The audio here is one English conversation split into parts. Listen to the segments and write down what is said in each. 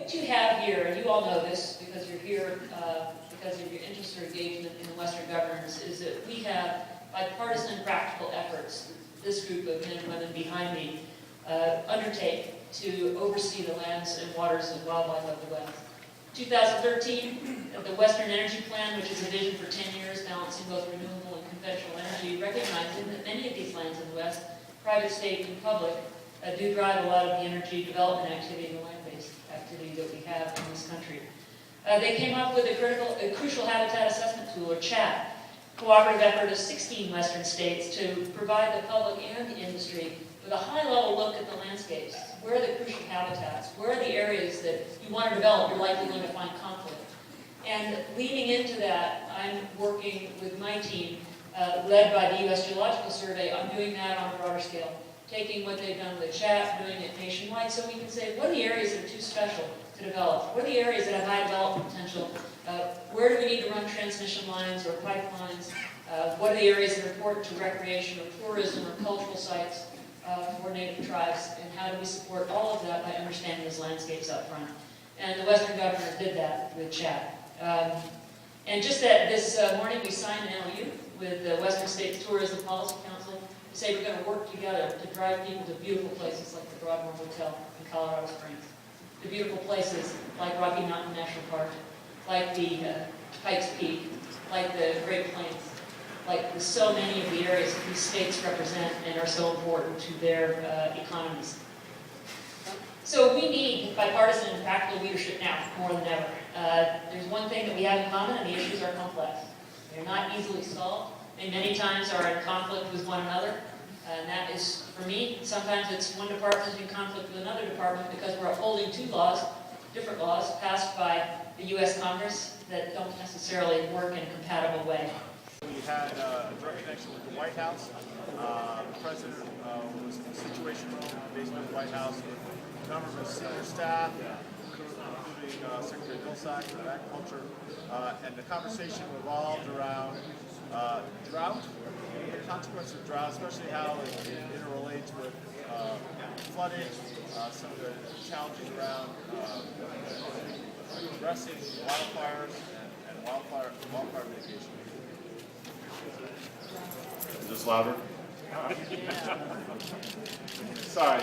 What you have here, and you all know this because you're here because of your interest or engagement in the Western governors, is that we have bipartisan practical efforts, this group of men and women behind me, undertake to oversee the lands and waters and wildlife of the West. 2013, the Western Energy Plan, which is a vision for 10 years, balancing both renewable and conventional energy, recognizing that many of these lands in the West, private, state, and public, do drive a lot of the energy development activity and the land-based activity that we have in this country. They came up with a crucial habitat assessment tool, or CHAT, cooperative effort of 16 Western states to provide the public and the industry with a high-level look at the landscapes. Where are the crucial habitats? Where are the areas that you want to develop, you're likely going to find conflict? And leading into that, I'm working with my team, led by the U.S. Geological Survey, on doing that on a broader scale. Taking what they've done with CHAT, doing it nationwide, so we can say, what are the areas that are too special to develop? What are the areas that have high development potential? Where do we need to run transmission lines or pipelines? What are the areas that are important to recreation or tourism or cultural sites for native tribes? And how do we support all of that by understanding those landscapes up front? And the Western governors did that with CHAT. And just this morning, we signed an MOU with the Western States Tourism Policy Council to say we're going to work together to drive people to beautiful places like the Broadmoor Hotel in Colorado Springs, to beautiful places like Rocky Mountain National Park, like the Pikes Peak, like the Great Plains, like so many of the areas that these states represent and are so important to their economies. So we need bipartisan and practical leadership now, more than ever. There's one thing that we have in common, and the issues are complex. They're not easily solved. They many times are in conflict with one another. And that is, for me, sometimes it's one department in conflict with another department because we're upholding two laws, different laws, passed by the U.S. Congress that don't necessarily work in a compatible way. We had a direct connection with the White House. The President was in the Situation Room in the basement of the White House with a number of his senior staff, including Secretary Vilsack of Agriculture, and the conversation revolved around drought, the consequences of drought, especially how it interrelates with flooding, some of the challenges around addressing wildfires and wildfire mitigation. Is this louder? Sorry.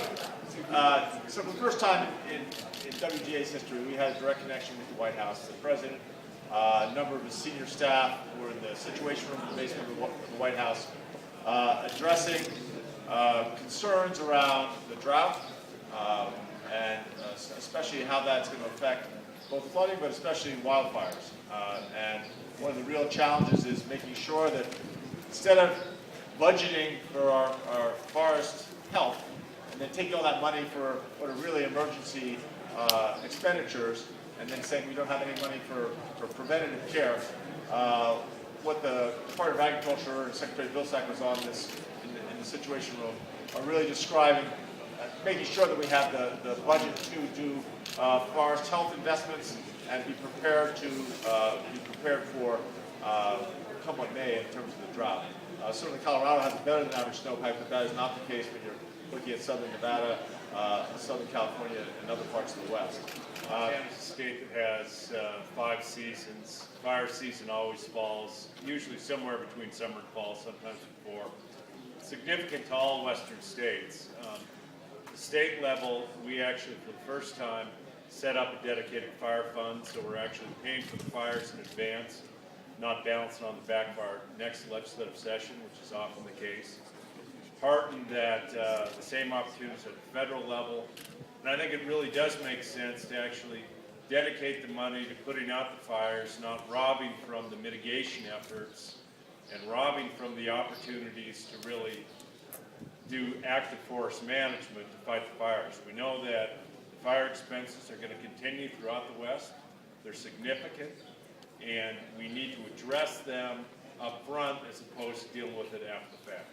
So for the first time in WGA's history, we had a direct connection with the White House. The President, a number of his senior staff were in the Situation Room in the basement of the White House, addressing concerns around the drought and especially how that's going to affect both flooding, but especially wildfires. And one of the real challenges is making sure that instead of budgeting for our forest health and then taking all that money for what are really emergency expenditures and then saying we don't have any money for preventative care, what the Department of Agriculture and Secretary Vilsack was on this in the Situation Room are really describing making sure that we have the budget to do forest health investments and be prepared for come what may in terms of the drought. Certainly Colorado has a better than average snowpack, but that is not the case when you're looking at southern Nevada, southern California, and other parts of the West. Kansas is a state that has 5 seasons. Fire season always falls, usually somewhere between summer and fall, sometimes before. Significant to all western states. The state level, we actually, for the first time, set up a dedicated fire fund, so we're actually paying for the fires in advance, not balancing on the back of our next legislative session, which is often the case. Heartened that the same opportunities at the federal level, and I think it really does make sense to actually dedicate the money to putting out the fires, not robbing from the mitigation efforts and robbing from the opportunities to really do active forest management to fight the fires. We know that the fire expenses are going to continue throughout the West. They're significant, and we need to address them up front as opposed to dealing with it after the fact.